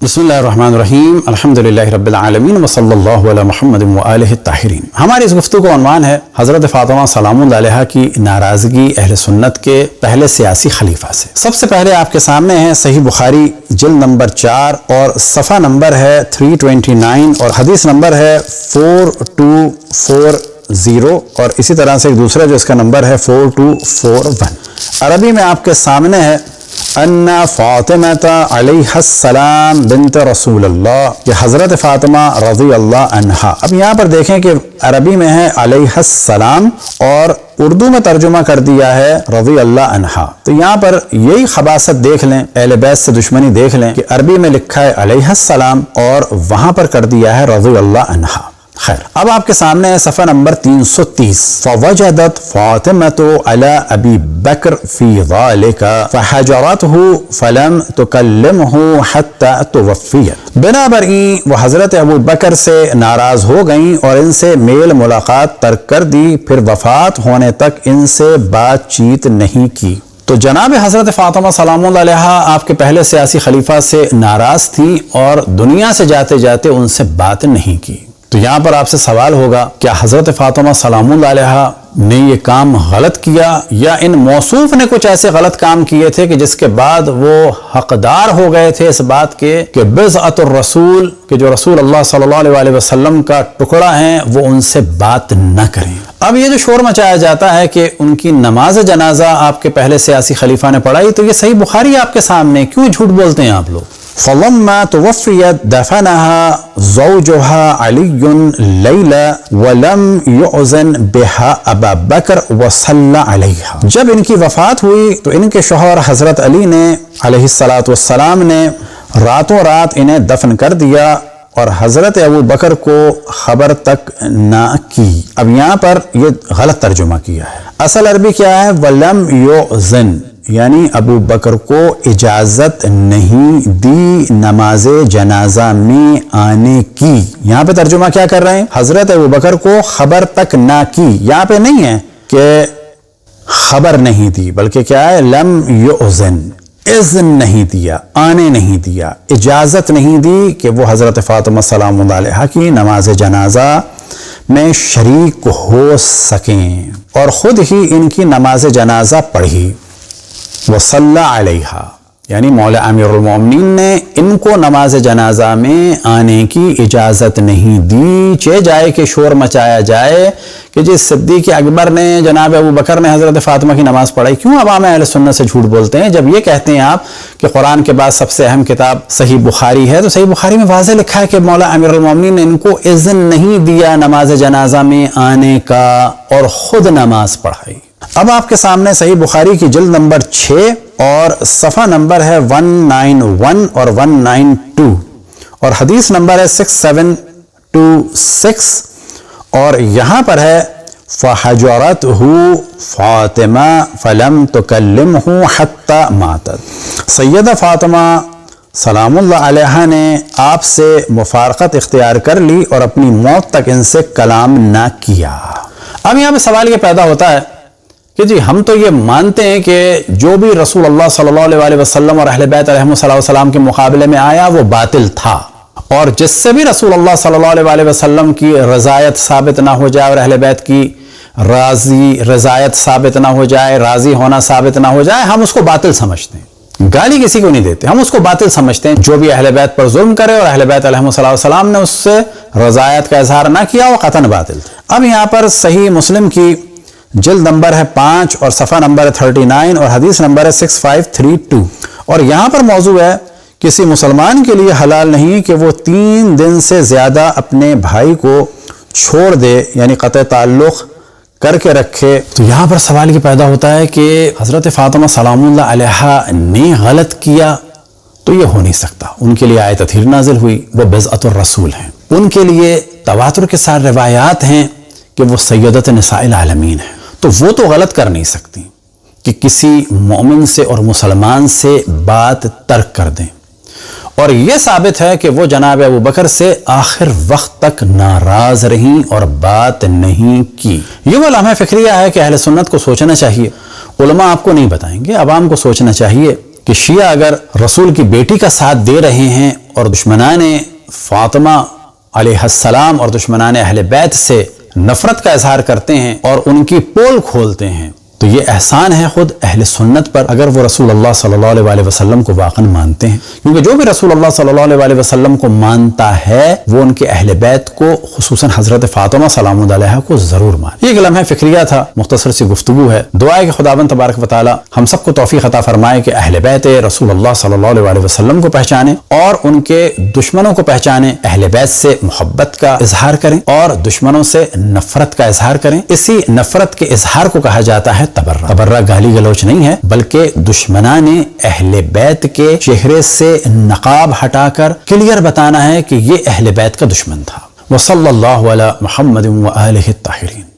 बिस्मिल्लाहिर्रहमानिर्रहीम अल्हम्दुलिल्लाहि रब्बिल आलमीन व सल्लल्लाहु अला मुहम्मद व आलिहि ताहिरीन। हमारी इस गुफ्तगू का उन्वान है हज़रत फ़ातिमा सलामुल्लाह अलैहा की नाराज़गी अहले सुन्नत के पहले सियासी खलीफा से। सबसे पहले आपके सामने है सही बुखारी जिल्द नंबर 4 और सफ़ा नंबर है 329 और हदीस नंबर है 4240 और इसी तरह से एक दूसरा जो इसका नंबर है 4241। अरबी में आपके सामने है अन्ना फ़ातिमा अलैहिस्सलाम बिन्त रसूलल्लाह, ये हज़रत फ़ातिमा रज़ी अल्लाह अन्हा। अब यहाँ पर देखें कि अरबी में है अलैहिस्सलाम और उर्दू में तर्जुमा कर दिया है रज़ी अल्लाह अन्हा। तो यहाँ पर यही खबासत देख लें, अहले बैत से दुश्मनी देख लें कि अरबी में लिखा है अलैहिस्सलाम और वहाँ पर कर दिया है रज़ी अल्लाह अन्हा। खैर, अब आपके सामने है सफ़ा नंबर 330। फ़वजदत फ़ातिमतु अला अबी बकर फ़ी ज़ालिका फ़हजरतहु फ़लम तुकल्लिमहु हत्ता तुवफ़्फ़ियत। बिनाबरी वो हज़रत अबू बकर से नाराज़ हो गईं और इनसे मेल मुलाकात तर्क कर दी, फिर वफ़ात होने तक इनसे बातचीत नहीं की। तो जनाब हज़रत फ़ातिमा सलामुल्लाह अलैहा आपके पहले सियासी खलीफा से नाराज़ थी और दुनिया से जाते जाते उनसे बात नहीं की। तो यहाँ पर आपसे सवाल होगा, क्या हज़रत फ़ातिमा सलामुल्लाह अलैहा ने ये काम गलत किया या इन मौसूफ ने कुछ ऐसे गलत काम किए थे कि जिसके बाद वो हकदार हो गए थे इस बात के कि बिज़अतुर रसूल, कि जो रसूल अल्लाह सल्लल्लाहु अलैहि वसल्लम का टुकड़ा है वो उनसे बात न करें। अब ये जो शोर मचाया जाता है कि उनकी नमाज जनाजा आपके पहले सियासी खलीफा ने पढ़ाई, तो ये सही बुखारी आपके सामने, क्यों झूठ बोलते हैं आप लोग। फ़लम्मा तुवफ़्फ़ियत दफ़नहा ज़ौजुहा अलीयुन लैला वलम युअज़न बिहा अबा बकर वसल्ला अलैहा। जब इनकी वफ़ात हुई तो इनके शौहर हज़रत अली ने अलैहिस्सलातु वस्सलाम ने रातों रात इन्हें दफन कर दिया और हज़रत अबू बकर को खबर तक ना की। अब यहाँ पर ये गलत तर्जुमा किया है। असल अरबी क्या है, वलम युअज़न, यानी अबू बकर को इजाजत नहीं दी नमाज जनाजा में आने की। यहाँ पे तर्जुमा क्या कर रहे हैं, हजरत अबू बकर को खबर तक ना की। यहाँ पे नहीं है कि खबर नहीं दी, बल्कि क्या है, लम युअज़न, इज़्न नहीं दिया, आने नहीं दिया, इजाजत नहीं दी कि वो हजरत फ़ातिमा सलामुल्लाह अलैहा की नमाज जनाजा में शरीक हो सकें और खुद ही इनकी नमाज जनाजा पढ़ी। वसल्ला अलैहा, यानी मौला अमीरुल मोमिनीन ने इनको नमाज जनाजा में आने की इजाज़त नहीं दी। चे जाए कि शोर मचाया जाए कि जिस सिद्दीक़ अकबर ने जनाब अबू बकर ने हज़रत फ़ातिमा की नमाज़ पढ़ाई। क्यों अवाम अहले सुन्नत से झूठ बोलते हैं जब ये कहते हैं आप कि कुरान के बाद सबसे अहम किताब सही बुखारी है। तो सही बुखारी में वाज़ेह लिखा है कि मौला अमीरुल मोमिनीन ने इनको इज़्न नहीं दिया नमाज जनाजा में आने का और ख़ुद नमाज पढ़ाई। अब आपके सामने सही बुखारी की जिल्द नंबर 6 और सफ़ा नंबर है 191 और 192 और हदीस नंबर है 6726 और यहाँ पर है फ़हजरतहु फ़ातिमा फ़लम तुकल्लिमहु हत्ता मातत। सैयदा फ़ातिमा सलामुल्लाह अलैहा ने आपसे मुफ़ारक़त इख्तियार कर ली और अपनी मौत तक इनसे कलाम ना किया। अब यहाँ पे सवाल ये पैदा होता है कि जी हम तो ये मानते हैं कि जो भी रसूल अल्लाह सल्लल्लाहु अलैहि वसल्लम और अहले बैत अलैहिस्सलाम के मुकाबले में आया वो बातिल था, और जिससे भी रसूल अल्लाह सल्लल्लाहु अलैहि वसल्लम की रज़ायत साबित ना हो जाए और अहले बैत की रज़ायत साबित ना हो जाए, राज़ी होना साबित ना हो जाए, हम उसको बातिल समझते हैं। गाली किसी को नहीं देते, हम उसको बातिल समझते हैं। जो भी अहले बैत पर जुल्म करे और अहले बैत अलैहिस्सलाम ने उससे रज़ायत का इज़हार ना किया, वो क़तन बातिल थे। अब यहाँ पर सही मुस्लिम की जिल्द नंबर है 5 और सफ़ा नंबर है 39 और हदीस नंबर है 6532 और यहाँ पर मौजू है, किसी मुसलमान के लिए हलाल नहीं कि वो 3 दिन से ज़्यादा अपने भाई को छोड़ दे, यानी क़त्अ ताल्लुक़ करके रखे। तो यहाँ पर सवाल ये पैदा होता है कि हज़रत फ़ातिमा सलामुल्लाह अलैहा ने गलत किया, तो ये हो नहीं सकता। उनके लिए आयत तत्हीर नाज़िल हुई, वो बिज़अतुर रसूल हैं, उनके लिए तवातुर के साथ रिवायात हैं कि वो सैयदत निसाइल आलमीन हैं। तो वो तो गलत कर नहीं सकती कि किसी मोमिन से और मुसलमान से बात तर्क कर दें, और ये साबित है कि वो जनाब अबू बकर से आखिर वक्त तक नाराज रहीं और बात नहीं की। ये वो लम्हा फ़िक्रिया है कि अहले सुन्नत को सोचना चाहिए। उलमा आपको नहीं बताएंगे, अवाम को सोचना चाहिए कि शिया अगर रसूल की बेटी का साथ दे रहे हैं اور دشمنان فاطمہ علیہ السلام اور دشمنان اہل بیت سے نفرت کا اظہار کرتے ہیں اور ان کی پول کھولتے ہیں، تو یہ احسان ہے خود اہل سنت پر اگر وہ رسول اللہ صلی اللہ علیہ وسلم کو واقعا مانتے ہیں، کیونکہ جو بھی رسول اللہ صلی اللہ علیہ وسلم کو مانتا ہے وہ ان کے اہل بیت کو خصوصاً حضرت فاطمہ سلام اللہ علیہا کو ضرور مانے۔ یہ ایک لمحہ فکریہ تھا، مختصر سی گفتگو ہے، دعا ہے کہ خداوند تبارک و تعالی ہم سب کو توفیق عطا فرمائے کہ اہل بیت رسول اللہ صلی اللہ علیہ وسلم کو پہچانیں اور ان کے دشمنوں کو پہچانیں، اہل بیت سے محبت کا اظہار کریں اور دشمنوں سے نفرت کا اظہار کریں۔ اسی نفرت کے اظہار کو کہا جاتا ہے تبرہ گالی گلوچ نہیں ہے، بلکہ دشمنان اہل بیت کے چہرے سے نقاب ہٹا کر کلیئر بتانا ہے کہ یہ اہل بیت کا دشمن تھا۔ وصلی اللہ علی محمد وآلہ الطاہرین۔